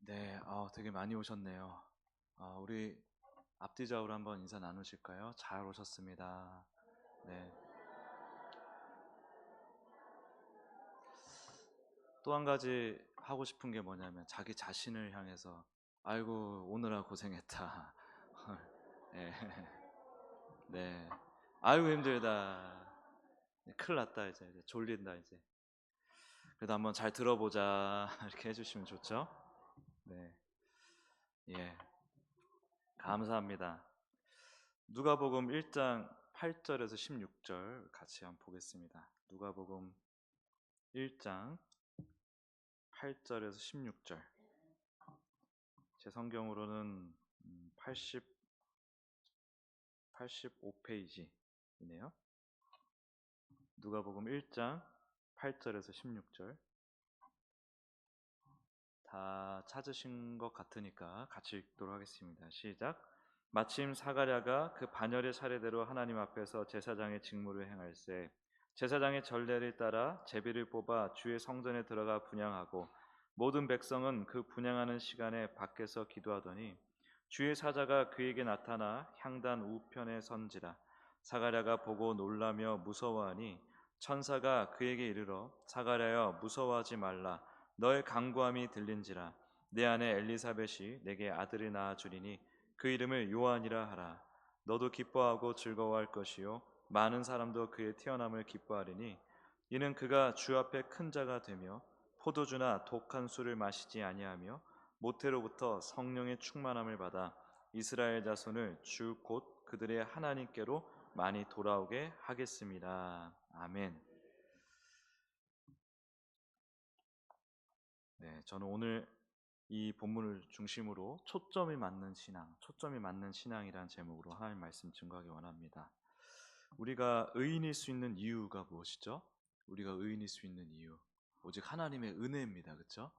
네, 되게 많이 오셨네요. 우리 앞뒤좌우로 한번 인사 나누실까요? 잘 오셨습니다. 네. 또 한 가지 하고 싶은 게 뭐냐면 자기 자신을 향해서 아이고 오느라 고생했다. 네. 네. 아이고 힘들다. 네, 큰일 났다 이제 졸린다 이제. 그래도 한번 잘 들어보자 이렇게 해주시면 좋죠. 네. 예. 감사합니다. 누가복음 1장 8절에서 16절 같이 한번 보겠습니다. 누가복음 1장 8절에서 16절. 제 성경으로는 85페이지이네요. 누가복음 1장 8절에서 16절. 다 찾으신 것 같으니까 같이 읽도록 하겠습니다. 시작. 마침 사가랴가 그 반열의 차례대로 하나님 앞에서 제사장의 직무를 행할세 제사장의 전례를 따라 제비를 뽑아 주의 성전에 들어가 분향하고 모든 백성은 그 분향하는 시간에 밖에서 기도하더니 주의 사자가 그에게 나타나 향단 우편에 선지라. 사가랴가 보고 놀라며 무서워하니 천사가 그에게 이르러 사가랴여 무서워하지 말라. 너의 간구함이 들린지라. 내 아내 엘리사벳이 내게 아들을 낳아 주리니 그 이름을 요한이라 하라. 너도 기뻐하고 즐거워할 것이요 많은 사람도 그의 태어남을 기뻐하리니 이는 그가 주 앞에 큰 자가 되며 포도주나 독한 술을 마시지 아니하며 모태로부터 성령의 충만함을 받아 이스라엘 자손을 주 곧 그들의 하나님께로 많이 돌아오게 하겠습니다. 아멘. 네, 저는 오늘 이 본문을 중심으로 초점이 맞는 신앙이라는 제목으로 하나님 말씀 증거하기 원합니다. 우리가 의인일 수 있는 이유가 무엇이죠? 우리가 의인일 수 있는 이유, 오직 하나님의 은혜입니다. 그렇죠?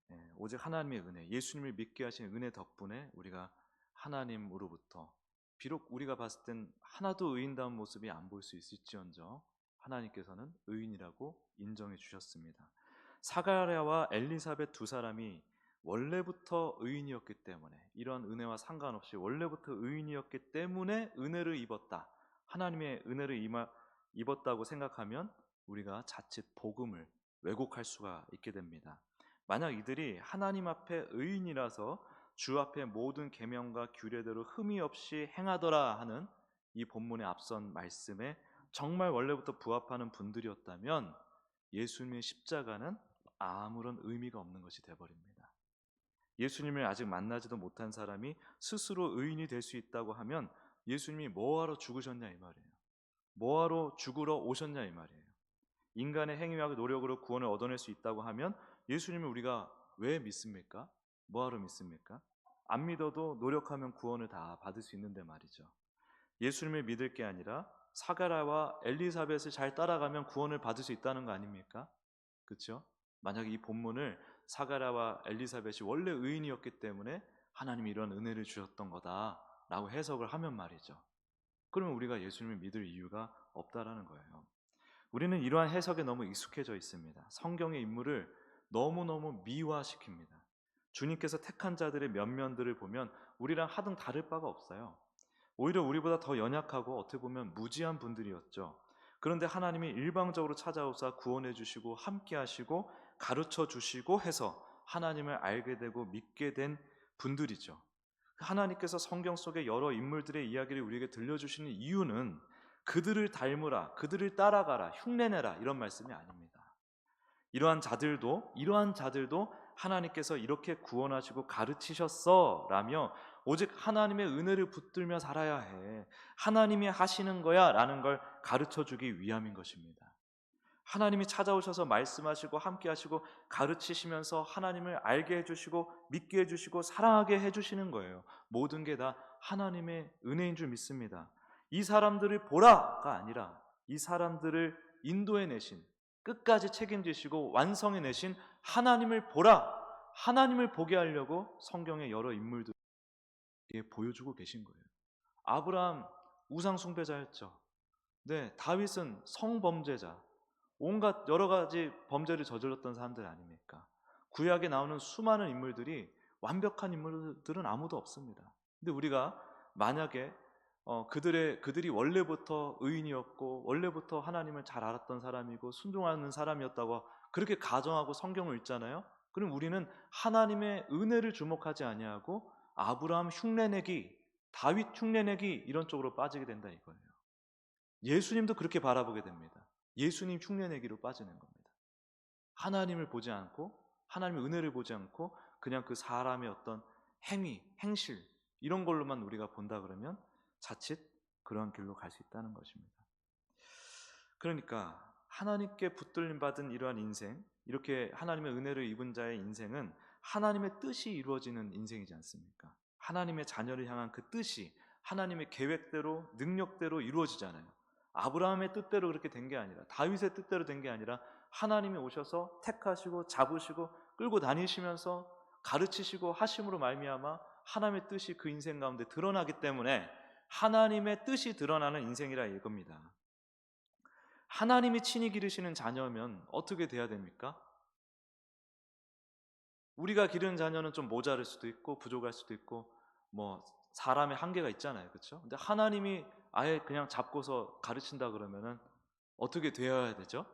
네, 오직 하나님의 은혜, 예수님을 믿게 하신 은혜 덕분에 우리가 하나님으로부터 비록 우리가 봤을 땐 하나도 의인다운 모습이 안 보일 수 있을지언정 하나님께서는 의인이라고 인정해 주셨습니다. 사가랴와 엘리사벳 두 사람이 원래부터 의인이었기 때문에 이러한 은혜와 상관없이 원래부터 의인이었기 때문에 은혜를 입었다. 하나님의 은혜를 입었다고 생각하면 우리가 자칫 복음을 왜곡할 수가 있게 됩니다. 만약 이들이 하나님 앞에 의인이라서 주 앞에 모든 계명과 규례대로 흠이 없이 행하더라 하는 이 본문의 앞선 말씀에 정말 원래부터 부합하는 분들이었다면 예수님의 십자가는 아무런 의미가 없는 것이 되어버립니다. 예수님을 아직 만나지도 못한 사람이 스스로 의인이 될 수 있다고 하면 예수님이 뭐하러 죽으셨냐 이 말이에요. 뭐하러 죽으러 오셨냐 이 말이에요. 인간의 행위와 노력으로 구원을 얻어낼 수 있다고 하면 예수님을 우리가 왜 믿습니까? 뭐하러 믿습니까? 안 믿어도 노력하면 구원을 다 받을 수 있는데 말이죠. 예수님을 믿을 게 아니라 사가랴와 엘리사벳을 잘 따라가면 구원을 받을 수 있다는 거 아닙니까? 그렇죠? 만약에 이 본문을 사가랴와 엘리사벳이 원래 의인이었기 때문에 하나님이 이런 은혜를 주셨던 거다라고 해석을 하면 말이죠. 그러면 우리가 예수님을 믿을 이유가 없다라는 거예요. 우리는 이러한 해석에 너무 익숙해져 있습니다. 성경의 인물을 너무너무 미화시킵니다. 주님께서 택한 자들의 면면들을 보면 우리랑 하등 다를 바가 없어요. 오히려 우리보다 더 연약하고 어떻게 보면 무지한 분들이었죠. 그런데 하나님이 일방적으로 찾아오사 구원해 주시고 함께 하시고 가르쳐 주시고 해서 하나님을 알게 되고 믿게 된 분들이죠. 하나님께서 성경 속의 여러 인물들의 이야기를 우리에게 들려주시는 이유는 그들을 닮으라, 그들을 따라가라, 흉내내라 이런 말씀이 아닙니다. 이러한 자들도 하나님께서 이렇게 구원하시고 가르치셨어 라며 오직 하나님의 은혜를 붙들며 살아야 해, 하나님이 하시는 거야 라는 걸 가르쳐주기 위함인 것입니다. 하나님이 찾아오셔서 말씀하시고 함께 하시고 가르치시면서 하나님을 알게 해주시고 믿게 해주시고 사랑하게 해주시는 거예요. 모든 게 다 하나님의 은혜인 줄 믿습니다. 이 사람들을 보라가 아니라 이 사람들을 인도해내신, 끝까지 책임지시고 완성해내신 하나님을 보라, 하나님을 보게 하려고 성경의 여러 인물들에 보여주고 계신 거예요. 아브라함 우상숭배자였죠. 네, 다윗은 성범죄자, 온갖 여러 가지 범죄를 저질렀던 사람들 아닙니까? 구약에 나오는 수많은 인물들이 완벽한 인물들은 아무도 없습니다. 근데 우리가 만약에 그들이 원래부터 의인이었고 원래부터 하나님을 잘 알았던 사람이고 순종하는 사람이었다고 그렇게 가정하고 성경을 읽잖아요. 그럼 우리는 하나님의 은혜를 주목하지 아니하고 아브라함 흉내내기, 다윗 흉내내기 이런 쪽으로 빠지게 된다 이거예요. 예수님도 그렇게 바라보게 됩니다. 예수님 흉내내기로 빠지는 겁니다. 하나님을 보지 않고 하나님의 은혜를 보지 않고 그냥 그 사람의 어떤 행위, 행실 이런 걸로만 우리가 본다 그러면 자칫 그러한 길로 갈 수 있다는 것입니다. 그러니까 하나님께 붙들림 받은 이러한 인생, 이렇게 하나님의 은혜를 입은 자의 인생은 하나님의 뜻이 이루어지는 인생이지 않습니까? 하나님의 자녀를 향한 그 뜻이 하나님의 계획대로 능력대로 이루어지잖아요. 아브라함의 뜻대로 그렇게 된 게 아니라, 다윗의 뜻대로 된 게 아니라 하나님이 오셔서 택하시고 잡으시고 끌고 다니시면서 가르치시고 하심으로 말미암아 하나님의 뜻이 그 인생 가운데 드러나기 때문에 하나님의 뜻이 드러나는 인생이라 이겁니다. 하나님이 친히 기르시는 자녀면 어떻게 돼야 됩니까? 우리가 기르는 자녀는 좀 모자랄 수도 있고 부족할 수도 있고 뭐 사람의 한계가 있잖아요. 그렇죠? 근데 하나님이 아예 그냥 잡고서 가르친다 그러면은 어떻게 되어야 되죠?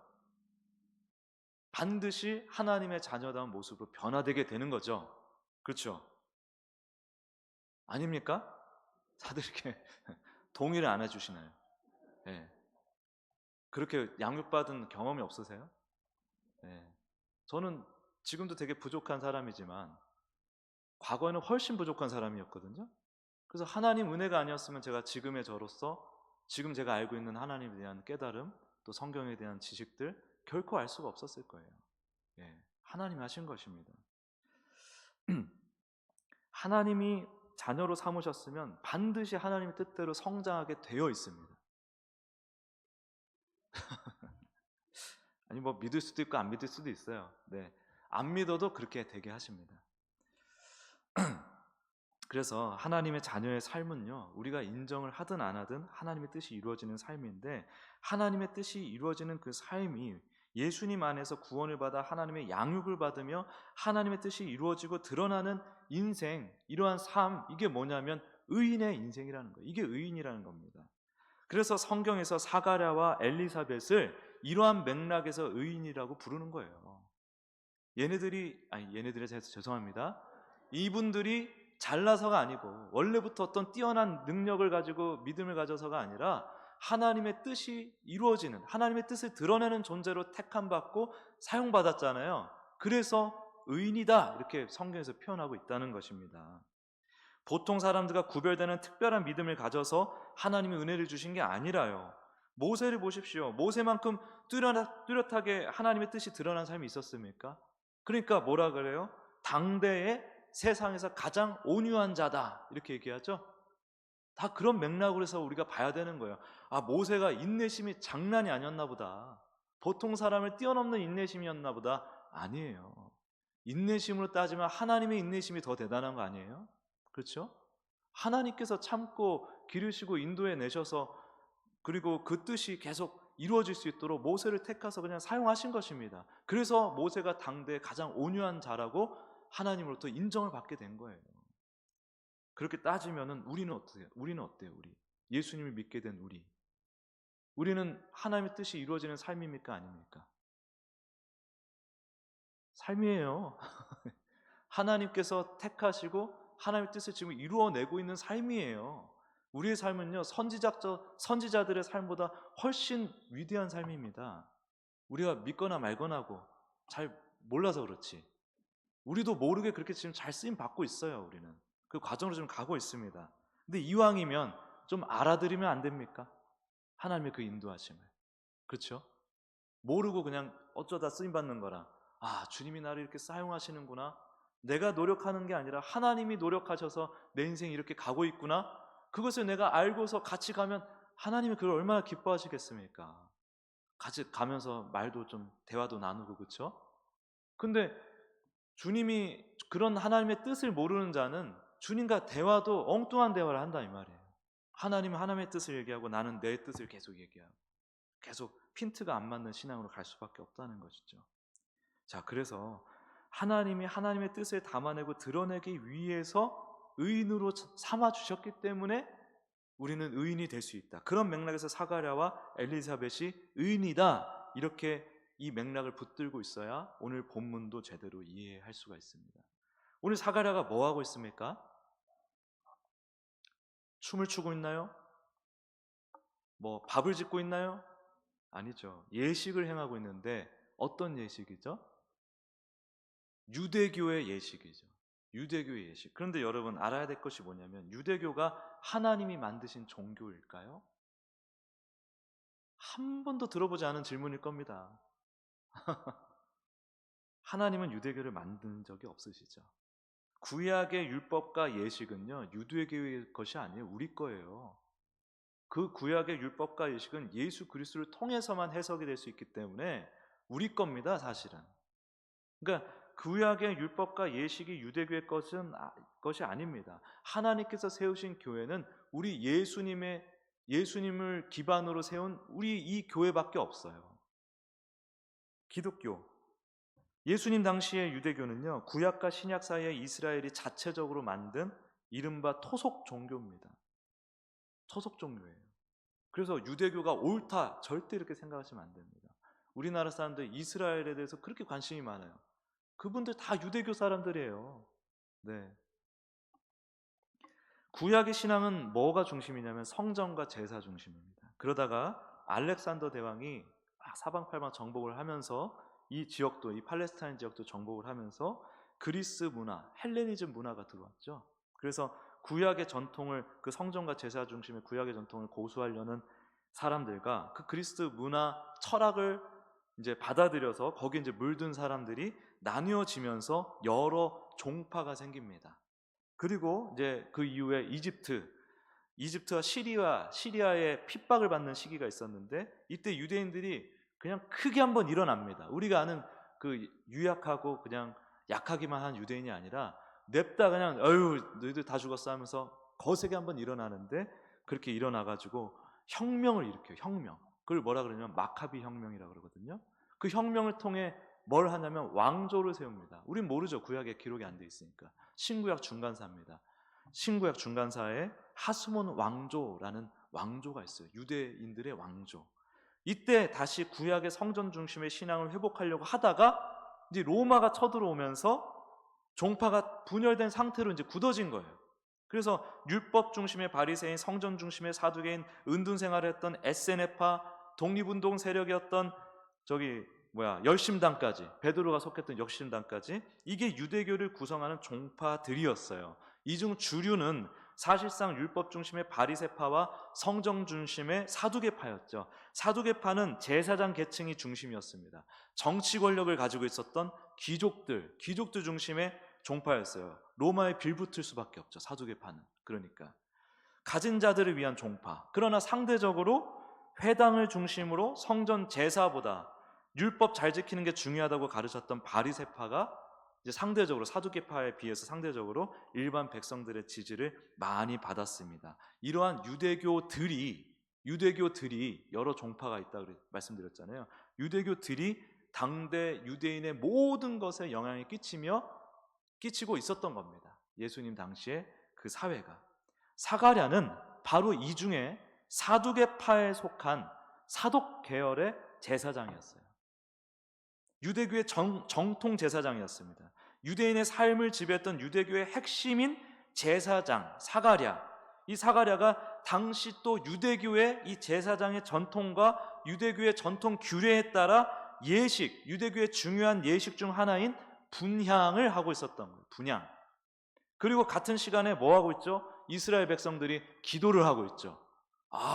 반드시 하나님의 자녀다운 모습으로 변화되게 되는 거죠. 그렇죠? 아닙니까? 다들 이렇게 동의를 안 해주시나요? 네. 그렇게 양육받은 경험이 없으세요? 네. 저는 지금도 되게 부족한 사람이지만 과거에는 훨씬 부족한 사람이었거든요. 그래서 하나님 은혜가 아니었으면 제가 지금의 저로서 지금 제가 알고 있는 하나님에 대한 깨달음 또 성경에 대한 지식들 결코 알 수가 없었을 거예요. 예, 하나님이 하신 것입니다. 하나님이 자녀로 삼으셨으면 반드시 하나님의 뜻대로 성장하게 되어 있습니다. 아니 뭐 믿을 수도 있고 안 믿을 수도 있어요. 네, 안 믿어도 그렇게 되게 하십니다. 그래서 하나님의 자녀의 삶은요, 우리가 인정을 하든 안 하든 하나님의 뜻이 이루어지는 삶인데, 하나님의 뜻이 이루어지는 그 삶이 예수님 안에서 구원을 받아 하나님의 양육을 받으며 하나님의 뜻이 이루어지고 드러나는 인생, 이러한 삶, 이게 뭐냐면 의인의 인생이라는 거예요. 이게 의인이라는 겁니다. 그래서 성경에서 사가랴와 엘리사벳을 이러한 맥락에서 의인이라고 부르는 거예요. 얘네들이 죄송합니다. 이분들이 잘나서가 아니고 원래부터 어떤 뛰어난 능력을 가지고 믿음을 가져서가 아니라 하나님의 뜻이 이루어지는, 하나님의 뜻을 드러내는 존재로 택함받고 사용받았잖아요. 그래서 의인이다 이렇게 성경에서 표현하고 있다는 것입니다. 보통 사람들과 구별되는 특별한 믿음을 가져서 하나님의 은혜를 주신 게 아니라요. 모세를 보십시오. 모세만큼 뚜렷하게 하나님의 뜻이 드러난 삶이 있었습니까? 그러니까 뭐라 그래요? 당대의 세상에서 가장 온유한 자다 이렇게 얘기하죠. 다 그런 맥락으로 해서 우리가 봐야 되는 거예요. 아, 모세가 인내심이 장난이 아니었나 보다, 보통 사람을 뛰어넘는 인내심이었나 보다. 아니에요. 인내심으로 따지면 하나님의 인내심이 더 대단한 거 아니에요? 그렇죠? 하나님께서 참고 기르시고 인도해 내셔서 그리고 그 뜻이 계속 이루어질 수 있도록 모세를 택해서 그냥 사용하신 것입니다. 그래서 모세가 당대의 가장 온유한 자라고 하나님으로부터 인정을 받게 된 거예요. 그렇게 따지면은 우리는 어때요? 우리는 예수님을 믿게 된 우리는 하나님의 뜻이 이루어지는 삶입니까? 아닙니까? 삶이에요. 하나님께서 택하시고 하나님의 뜻을 지금 이루어내고 있는 삶이에요. 우리의 삶은요, 선지자들의 삶보다 훨씬 위대한 삶입니다. 우리가 믿거나 말거나 하고 잘 몰라서 그렇지, 우리도 모르게 그렇게 지금 잘 쓰임 받고 있어요. 우리는 그 과정으로 좀 가고 있습니다. 근데 이왕이면 좀 알아들으면 안 됩니까? 하나님의 그 인도하심을. 그렇죠? 모르고 그냥 어쩌다 쓰임 받는 거라, 아, 주님이 나를 이렇게 사용하시는구나, 내가 노력하는 게 아니라 하나님이 노력하셔서 내 인생이 이렇게 가고 있구나, 그것을 내가 알고서 같이 가면 하나님이 그걸 얼마나 기뻐하시겠습니까? 같이 가면서 말도 좀 대화도 나누고, 그렇죠? 근데 주님이 그런 하나님의 뜻을 모르는 자는 주님과 대화도 엉뚱한 대화를 한다 이 말이에요. 하나님은 하나님의 뜻을 얘기하고 나는 내 뜻을 계속 얘기하고, 계속 핀트가 안 맞는 신앙으로 갈 수밖에 없다는 것이죠. 자, 그래서 하나님이 하나님의 뜻을 담아내고 드러내기 위해서 의인으로 삼아주셨기 때문에 우리는 의인이 될 수 있다. 그런 맥락에서 사가랴와 엘리사벳이 의인이다, 이렇게 이 맥락을 붙들고 있어야 오늘 본문도 제대로 이해할 수가 있습니다. 오늘 사가랴가 뭐 하고 있습니까? 춤을 추고 있나요? 뭐 밥을 짓고 있나요? 아니죠. 예식을 행하고 있는데 어떤 예식이죠? 유대교의 예식이죠. 유대교의 예식. 그런데 여러분 알아야 될 것이 뭐냐면, 유대교가 하나님이 만드신 종교일까요? 한 번도 들어보지 않은 질문일 겁니다. 하나님은 유대교를 만든 적이 없으시죠. 구약의 율법과 예식은요, 유대교의 것이 아니에요. 우리 거예요. 그 구약의 율법과 예식은 예수 그리스도를 통해서만 해석이 될 수 있기 때문에 우리 겁니다, 사실은. 그러니까 구약의 율법과 예식이 유대교의 것이 아닙니다. 하나님께서 세우신 교회는 우리 예수님을 기반으로 세운 우리 이 교회밖에 없어요. 기독교. 예수님 당시의 유대교는요, 구약과 신약 사이에 이스라엘이 자체적으로 만든 이른바 토속 종교입니다. 토속 종교예요. 그래서 유대교가 옳다, 절대 이렇게 생각하시면 안 됩니다. 우리나라 사람들 이스라엘에 대해서 그렇게 관심이 많아요. 그분들 다 유대교 사람들이에요. 네. 구약의 신앙은 뭐가 중심이냐면 성전과 제사 중심입니다. 그러다가 알렉산더 대왕이 사방팔방 정복을 하면서 이 지역도, 이 팔레스타인 지역도 정복을 하면서 그리스 문화, 헬레니즘 문화가 들어왔죠. 그래서 구약의 전통을, 그 성전과 제사 중심의 구약의 전통을 고수하려는 사람들과 그 그리스 문화 철학을 이제 받아들여서 거기에 이제 물든 사람들이 나뉘어지면서 여러 종파가 생깁니다. 그리고 이제 그 이후에 이집트와 시리아의 핍박을 받는 시기가 있었는데, 이때 유대인들이 그냥 크게 한번 일어납니다. 우리가 아는 그 유약하고 그냥 약하기만 한 유대인이 아니라 냅다 그냥 너희들 다 죽었어 하면서 거세게 한번 일어나는데, 그렇게 일어나가지고 혁명을 일으켜요. 혁명. 그걸 뭐라 그러냐면 마카비 혁명이라고 그러거든요. 그 혁명을 통해 뭘 하냐면 왕조를 세웁니다. 우린 모르죠. 구약에 기록이 안 돼 있으니까. 신구약 중간사입니다. 신구약 중간사에 하스몬 왕조라는 왕조가 있어요. 유대인들의 왕조. 이때 다시 구약의 성전 중심의 신앙을 회복하려고 하다가 이제 로마가 쳐들어오면서 종파가 분열된 상태로 이제 굳어진 거예요. 그래서 율법 중심의 바리새인, 성전 중심의 사두개인, 은둔 생활을 했던 에세네파, 독립운동 세력이었던 열심당까지, 베드로가 속했던 열심당까지, 이게 유대교를 구성하는 종파들이었어요. 이 중 주류는 사실상 율법 중심의 바리새파와 성전 중심의 사두개파였죠. 사두개파는 제사장 계층이 중심이었습니다. 정치 권력을 가지고 있었던 귀족들 중심의 종파였어요. 로마에 빌붙을 수밖에 없죠, 사두개파는. 그러니까 가진 자들을 위한 종파. 그러나 상대적으로 회당을 중심으로 성전 제사보다 율법 잘 지키는 게 중요하다고 가르쳤던 바리새파가 이제 상대적으로, 사두개파에 비해서 상대적으로 일반 백성들의 지지를 많이 받았습니다. 이러한 유대교들이 여러 종파가 있다고 말씀드렸잖아요. 유대교들이 당대 유대인의 모든 것에 영향을 끼치고 있었던 겁니다. 예수님 당시에 그 사회가. 사가랴는 바로 이 중에 사두개파에 속한 사독 계열의 제사장이었어요. 유대교의 정통 제사장이었습니다. 유대인의 삶을 지배했던 유대교의 핵심인 제사장 사가랴. 이 사가랴가 당시 또 유대교의 이 제사장의 전통과 유대교의 전통 규례에 따라 유대교의 중요한 예식 중 하나인 분향을 하고 있었던 거예요. 분향. 그리고 같은 시간에 뭐 하고 있죠? 이스라엘 백성들이 기도를 하고 있죠.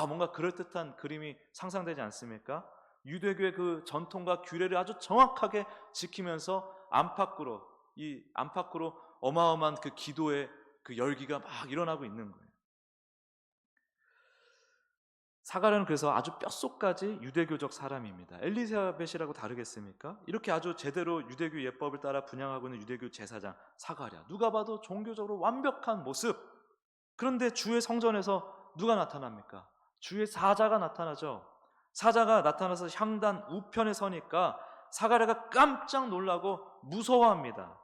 뭔가 그럴듯한 그림이 상상되지 않습니까? 유대교의 그 전통과 규례를 아주 정확하게 지키면서 안팎으로 어마어마한 그 기도의 그 열기가 막 일어나고 있는 거예요. 사가랴는 그래서 아주 뼛속까지 유대교적 사람입니다. 엘리사벳이라고 다르겠습니까? 이렇게 아주 제대로 유대교 예법을 따라 분향하고 있는 유대교 제사장 사가랴. 누가 봐도 종교적으로 완벽한 모습. 그런데 주의 성전에서 누가 나타납니까? 주의 사자가 나타나죠. 사자가 나타나서 향단 우편에 서니까 사가랴가 깜짝 놀라고 무서워합니다.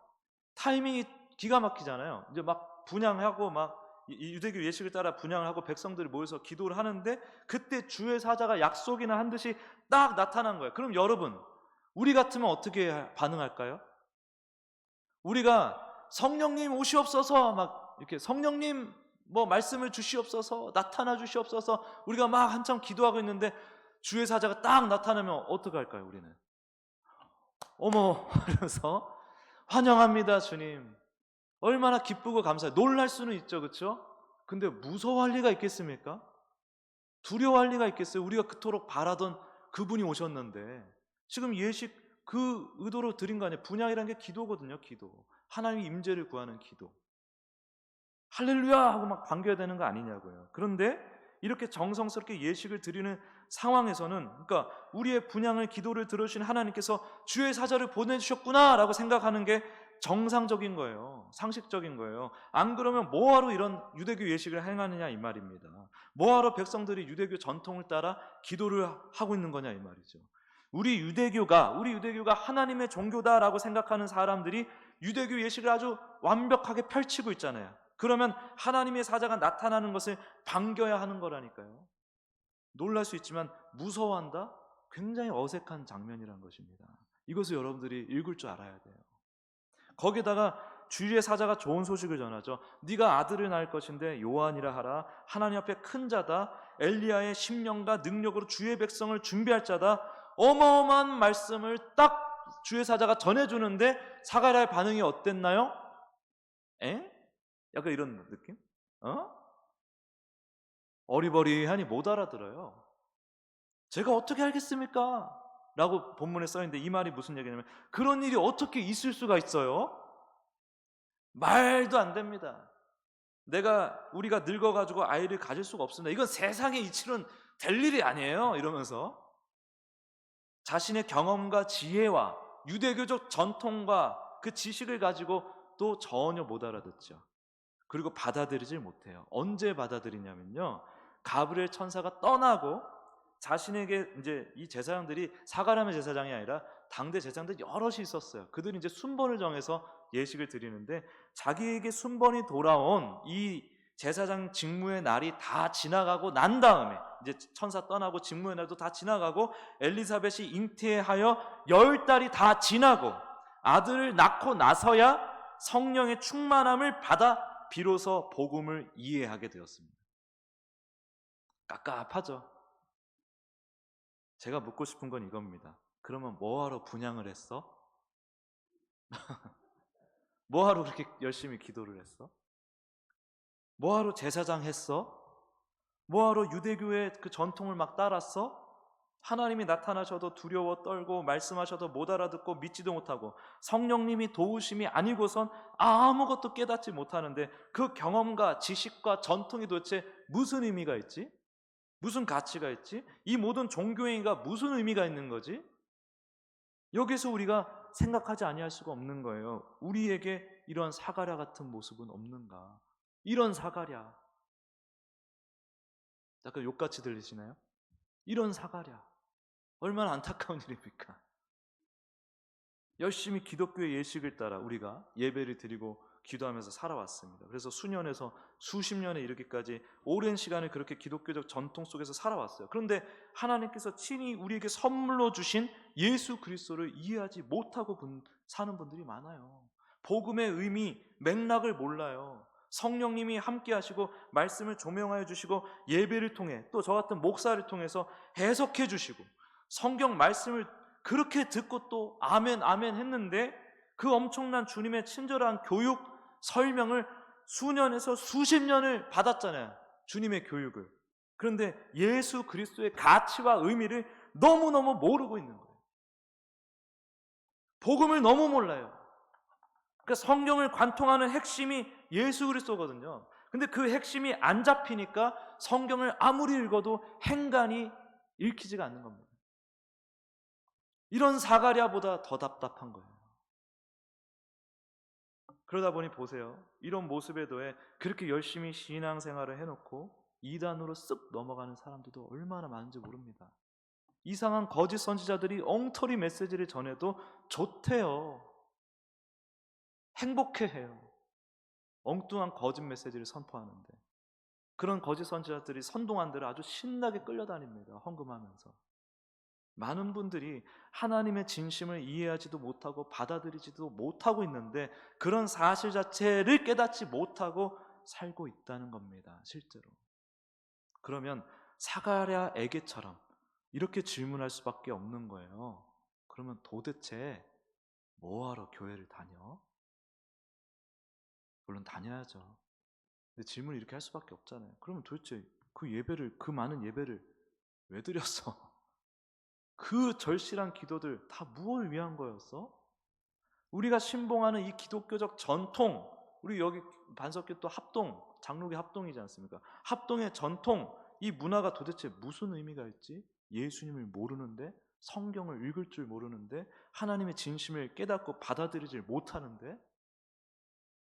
타이밍이 기가 막히잖아요. 이제 막 분향하고 막 이 유대교 예식을 따라 분향을 하고 백성들이 모여서 기도를 하는데 그때 주의 사자가 약속이나 한 듯이 딱 나타난 거예요. 그럼 여러분, 우리 같으면 어떻게 반응할까요? 우리가 성령님 오시옵소서 막 이렇게 성령님 뭐 말씀을 주시옵소서 나타나 주시옵소서 우리가 막 한참 기도하고 있는데 주의 사자가 딱 나타나면 어떻게 할까요? 우리는 어머 이러면서 환영합니다 주님, 얼마나 기쁘고 감사해요. 놀랄 수는 있죠, 그렇죠? 근데 무서워할 리가 있겠습니까? 두려워할 리가 있겠어요? 우리가 그토록 바라던 그분이 오셨는데. 지금 예식 그 의도로 드린 거 아니에요? 분향이라는 게 기도거든요. 기도, 하나님의 임재를 구하는 기도. 할렐루야 하고 막 반겨야 되는 거 아니냐고요. 그런데 이렇게 정성스럽게 예식을 드리는 상황에서는, 그러니까 우리의 분향을 기도를 들으신 하나님께서 주의 사자를 보내주셨구나 라고 생각하는 게 정상적인 거예요. 상식적인 거예요. 안 그러면 뭐하러 이런 유대교 예식을 행하느냐 이 말입니다. 뭐하러 백성들이 유대교 전통을 따라 기도를 하고 있는 거냐 이 말이죠. 우리 유대교가 하나님의 종교다라고 생각하는 사람들이 유대교 예식을 아주 완벽하게 펼치고 있잖아요. 그러면 하나님의 사자가 나타나는 것을 반겨야 하는 거라니까요. 놀랄 수 있지만 무서워한다? 굉장히 어색한 장면이란 것입니다. 이것을 여러분들이 읽을 줄 알아야 돼요. 거기다가 주의 사자가 좋은 소식을 전하죠. 네가 아들을 낳을 것인데 요한이라 하라. 하나님 앞에 큰 자다. 엘리야의 심령과 능력으로 주의 백성을 준비할 자다. 어마어마한 말씀을 딱 주의 사자가 전해주는데 사가랴의 반응이 어땠나요? 에? 약간 이런 느낌? 어리버리하니 못 알아들어요. 제가 어떻게 알겠습니까? 라고 본문에 써있는데 이 말이 무슨 얘기냐면 그런 일이 어떻게 있을 수가 있어요? 말도 안 됩니다. 우리가 늙어가지고 아이를 가질 수가 없습니다. 이건 세상의 이치로는 될 일이 아니에요. 이러면서 자신의 경험과 지혜와 유대교적 전통과 그 지식을 가지고 또 전혀 못 알아듣죠. 그리고 받아들이질 못해요. 언제 받아들이냐면요, 가브리엘 천사가 떠나고 자신에게 이제 이 제사장들이 사가랴의 제사장이 아니라 당대 제사장들 여럿이 있었어요. 그들이 이제 순번을 정해서 예식을 드리는데 자기에게 순번이 돌아온 이 제사장 직무의 날이 다 지나가고 난 다음에 이제 천사 떠나고 직무의 날도 다 지나가고 엘리사벳이 잉태하여 10달이 다 지나고 아들을 낳고 나서야 성령의 충만함을 받아 비로소 복음을 이해하게 되었습니다. 깝깝하죠. 제가 묻고 싶은 건 이겁니다. 그러면 뭐하러 분향을 했어? 뭐하러 그렇게 열심히 기도를 했어? 뭐하러 제사장 했어? 뭐하러 유대교의 그 전통을 막 따랐어? 하나님이 나타나셔도 두려워 떨고 말씀하셔도 못 알아듣고 믿지도 못하고 성령님이 도우심이 아니고선 아무것도 깨닫지 못하는데 그 경험과 지식과 전통이 도대체 무슨 의미가 있지? 무슨 가치가 있지? 이 모든 종교행위가 무슨 의미가 있는 거지? 여기서 우리가 생각하지 아니할 수가 없는 거예요. 우리에게 이런 사가랴 같은 모습은 없는가? 이런 사가랴, 약간 욕같이 들리시나요? 이런 사가랴, 얼마나 안타까운 일입니까? 열심히 기독교의 예식을 따라 우리가 예배를 드리고 기도하면서 살아왔습니다. 그래서 수년에서 수십 년에 이르기까지 오랜 시간을 그렇게 기독교적 전통 속에서 살아왔어요. 그런데 하나님께서 친히 우리에게 선물로 주신 예수 그리스도를 이해하지 못하고 사는 분들이 많아요. 복음의 의미, 맥락을 몰라요. 성령님이 함께 하시고 말씀을 조명하여 주시고 예배를 통해 또 저 같은 목사를 통해서 해석해 주시고 성경 말씀을 그렇게 듣고 또 아멘 아멘 했는데 그 엄청난 주님의 친절한 교육 설명을 수년에서 수십 년을 받았잖아요. 주님의 교육을. 그런데 예수 그리스도의 가치와 의미를 너무너무 모르고 있는 거예요. 복음을 너무 몰라요. 그러니까 성경을 관통하는 핵심이 예수 그리스도거든요. 근데 그 핵심이 안 잡히니까 성경을 아무리 읽어도 행간이 읽히지가 않는 겁니다. 이런 사가랴보다 더 답답한 거예요. 그러다 보니 보세요. 이런 모습에 더해 그렇게 열심히 신앙생활을 해놓고 이단으로 쓱 넘어가는 사람들도 얼마나 많은지 모릅니다. 이상한 거짓 선지자들이 엉터리 메시지를 전해도 좋대요. 행복해해요. 엉뚱한 거짓 메시지를 선포하는데 그런 거짓 선지자들이 선동한 대로 아주 신나게 끌려다닙니다. 헌금하면서. 많은 분들이 하나님의 진심을 이해하지도 못하고 받아들이지도 못하고 있는데 그런 사실 자체를 깨닫지 못하고 살고 있다는 겁니다. 실제로. 그러면 사가랴 에게처럼 이렇게 질문할 수밖에 없는 거예요. 그러면 도대체 뭐하러 교회를 다녀? 물론 다녀야죠. 근데 질문을 이렇게 할 수밖에 없잖아요. 그러면 도대체 그 많은 예배를 왜 드렸어? 그 절실한 기도들 다 무엇을 위한 거였어? 우리가 신봉하는 이 기독교적 전통, 우리 여기 반석교 또 합동, 장로교 합동이지 않습니까? 합동의 전통, 이 문화가 도대체 무슨 의미가 있지? 예수님을 모르는데, 성경을 읽을 줄 모르는데, 하나님의 진심을 깨닫고 받아들이질 못하는데,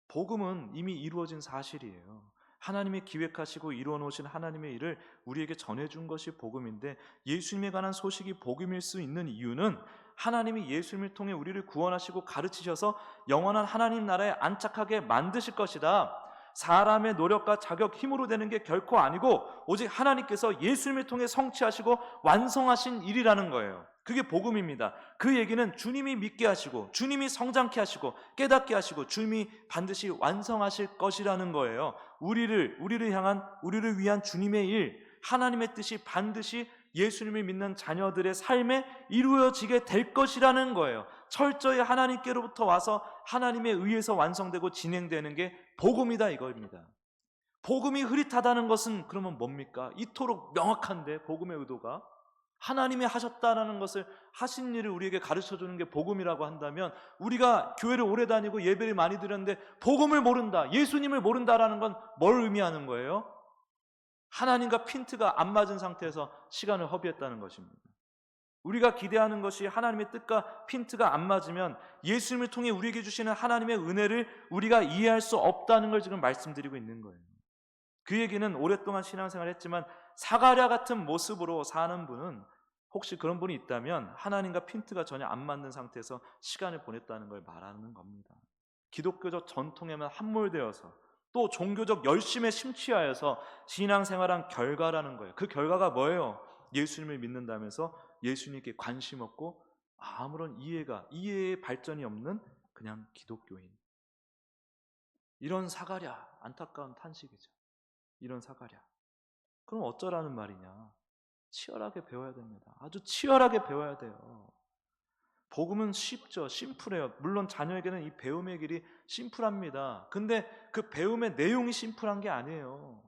복음은 이미 이루어진 사실이에요. 하나님이 기획하시고 이루어 놓으신 하나님의 일을 우리에게 전해준 것이 복음인데 예수님에 관한 소식이 복음일 수 있는 이유는 하나님이 예수님을 통해 우리를 구원하시고 가르치셔서 영원한 하나님 나라에 안착하게 만드실 것이다. 사람의 노력과 자격, 힘으로 되는 게 결코 아니고 오직 하나님께서 예수님을 통해 성취하시고 완성하신 일이라는 거예요. 그게 복음입니다. 그 얘기는 주님이 믿게 하시고 주님이 성장케 하시고 깨닫게 하시고 주님이 반드시 완성하실 것이라는 거예요. 우리를 위한 주님의 일, 하나님의 뜻이 반드시 예수님을 믿는 자녀들의 삶에 이루어지게 될 것이라는 거예요. 철저히 하나님께로부터 와서 하나님에 의해서 완성되고 진행되는 게 복음이다 이거입니다. 복음이 흐릿하다는 것은 그러면 뭡니까? 이토록 명확한데 복음의 의도가 하나님이 하셨다라는 것을 하신 일을 우리에게 가르쳐주는 게 복음이라고 한다면 우리가 교회를 오래 다니고 예배를 많이 드렸는데 복음을 모른다, 예수님을 모른다라는 건 뭘 의미하는 거예요? 하나님과 핀트가 안 맞은 상태에서 시간을 허비했다는 것입니다. 우리가 기대하는 것이 하나님의 뜻과 핀트가 안 맞으면 예수님을 통해 우리에게 주시는 하나님의 은혜를 우리가 이해할 수 없다는 걸 지금 말씀드리고 있는 거예요. 그 얘기는 오랫동안 신앙생활을 했지만 사가랴 같은 모습으로 사는 분은 혹시 그런 분이 있다면 하나님과 핀트가 전혀 안 맞는 상태에서 시간을 보냈다는 걸 말하는 겁니다. 기독교적 전통에만 함몰되어서 또 종교적 열심에 심취하여서 신앙생활한 결과라는 거예요. 그 결과가 뭐예요? 예수님을 믿는다면서 예수님께 관심 없고 아무런 이해의 발전이 없는 그냥 기독교인. 이런 사가랴, 안타까운 탄식이죠. 이런 사가랴. 그럼 어쩌라는 말이냐? 치열하게 배워야 됩니다. 아주 치열하게 배워야 돼요. 복음은 쉽죠. 심플해요. 물론 자녀에게는 이 배움의 길이 심플합니다. 근데 그 배움의 내용이 심플한 게 아니에요.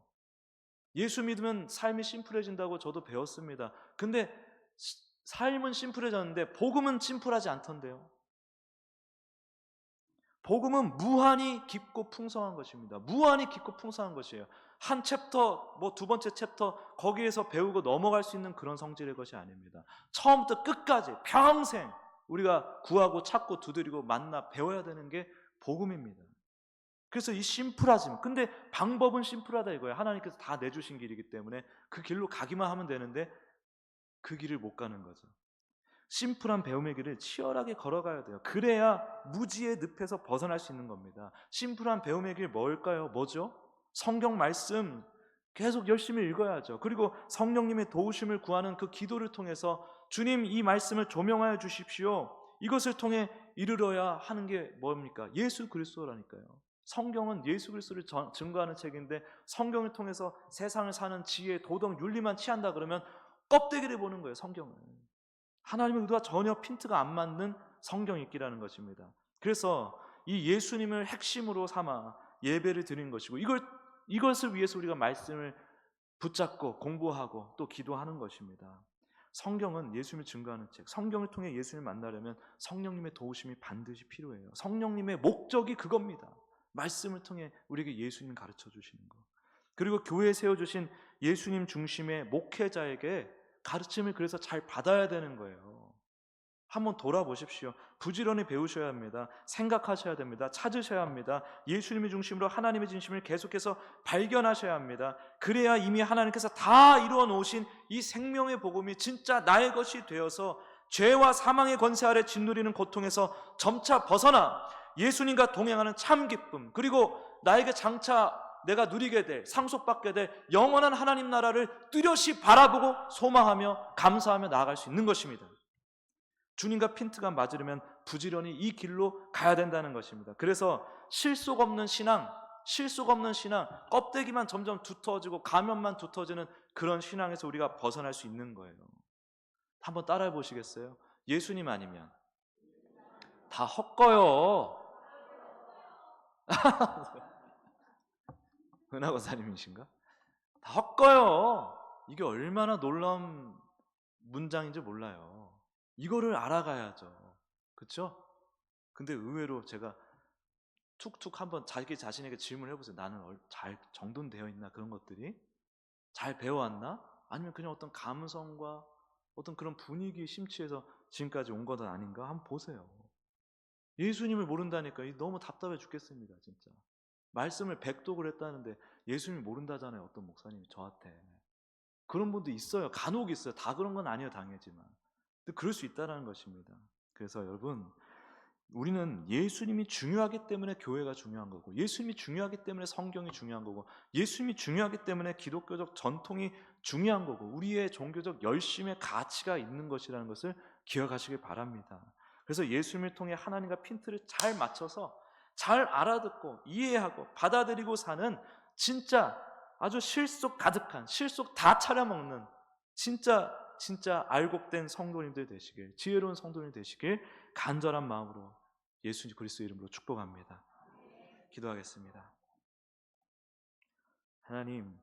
예수 믿으면 삶이 심플해진다고 저도 배웠습니다. 근데 삶은 심플해졌는데 복음은 심플하지 않던데요. 복음은 무한히 깊고 풍성한 것입니다. 무한히 깊고 풍성한 것이에요. 한 챕터, 두 번째 챕터 거기에서 배우고 넘어갈 수 있는 그런 성질의 것이 아닙니다. 처음부터 끝까지 평생 우리가 구하고 찾고 두드리고 만나 배워야 되는 게 복음입니다. 그래서 이 심플하지만 근데 방법은 심플하다 이거예요. 하나님께서 다 내주신 길이기 때문에 그 길로 가기만 하면 되는데 그 길을 못 가는 거죠. 심플한 배움의 길을 치열하게 걸어가야 돼요. 그래야 무지의 늪에서 벗어날 수 있는 겁니다. 심플한 배움의 길 뭘까요? 뭐죠? 성경 말씀 계속 열심히 읽어야죠. 그리고 성령님의 도우심을 구하는 그 기도를 통해서 주님 이 말씀을 조명하여 주십시오. 이것을 통해 이르러야 하는 게 뭡니까? 예수 그리스도라니까요. 성경은 예수 그리스도를 증거하는 책인데 성경을 통해서 세상을 사는 지혜, 도덕, 윤리만 취한다 그러면 껍데기를 보는 거예요. 성경은. 하나님의 의도와 전혀 핀트가 안 맞는 성경 읽기라는 것입니다. 그래서 이 예수님을 핵심으로 삼아 예배를 드리는 것이고 이것을 위해서 우리가 말씀을 붙잡고 공부하고 또 기도하는 것입니다. 성경은 예수님을 증거하는 책. 성경을 통해 예수님을 만나려면 성령님의 도우심이 반드시 필요해요. 성령님의 목적이 그겁니다. 말씀을 통해 우리에게 예수님 가르쳐 주시는 것. 그리고 교회에 세워주신 예수님 중심의 목회자에게 가르침을 그래서 잘 받아야 되는 거예요. 한번 돌아보십시오. 부지런히 배우셔야 합니다. 생각하셔야 됩니다. 찾으셔야 합니다. 예수님의 중심으로 하나님의 진심을 계속해서 발견하셔야 합니다. 그래야 이미 하나님께서 다 이루어 놓으신 이 생명의 복음이 진짜 나의 것이 되어서 죄와 사망의 권세 아래 짓누리는 고통에서 점차 벗어나 예수님과 동행하는 참 기쁨, 그리고 나에게 장차 내가 누리게 될, 상속받게 될 영원한 하나님 나라를 뚜렷이 바라보고 소망하며 감사하며 나아갈 수 있는 것입니다. 주님과 핀트가 맞으려면 부지런히 이 길로 가야 된다는 것입니다. 그래서 실속 없는 신앙, 껍데기만 점점 두터워지고 가면만 두터워지는 그런 신앙에서 우리가 벗어날 수 있는 거예요. 한번 따라해 보시겠어요? 예수님 아니면 다 헛거요. 은하고사님이신가? 다 헛거요. 이게 얼마나 놀라운 문장인지 몰라요. 이거를 알아가야죠. 그렇죠? 근데 의외로 제가 툭툭 한번 자기 자신에게 질문을 해보세요. 나는 잘 정돈되어 있나? 그런 것들이 잘 배워왔나? 아니면 그냥 어떤 감성과 어떤 그런 분위기 심취해서 지금까지 온 것은 아닌가? 한번 보세요. 예수님을 모른다니까 너무 답답해 죽겠습니다. 진짜 말씀을 100독을 했다는데 예수님을 모른다잖아요. 어떤 목사님이 저한테. 그런 분도 있어요. 간혹 있어요. 다 그런 건 아니에요, 당연하지만. 근데 그럴 수 있다는 것입니다. 그래서 여러분, 우리는 예수님이 중요하기 때문에 교회가 중요한 거고, 예수님이 중요하기 때문에 성경이 중요한 거고, 예수님이 중요하기 때문에 기독교적 전통이 중요한 거고, 우리의 종교적 열심의 가치가 있는 것이라는 것을 기억하시길 바랍니다. 그래서 예수님을 통해 하나님과 핀트를 잘 맞춰서 잘 알아듣고 이해하고 받아들이고 사는 진짜 아주 실속 가득한, 실속 다 차려먹는 진짜 알곡된 성도님들 되시길, 지혜로운 성도님 되시길 간절한 마음으로 예수 그리스도 이름으로 축복합니다. 기도하겠습니다. 하나님,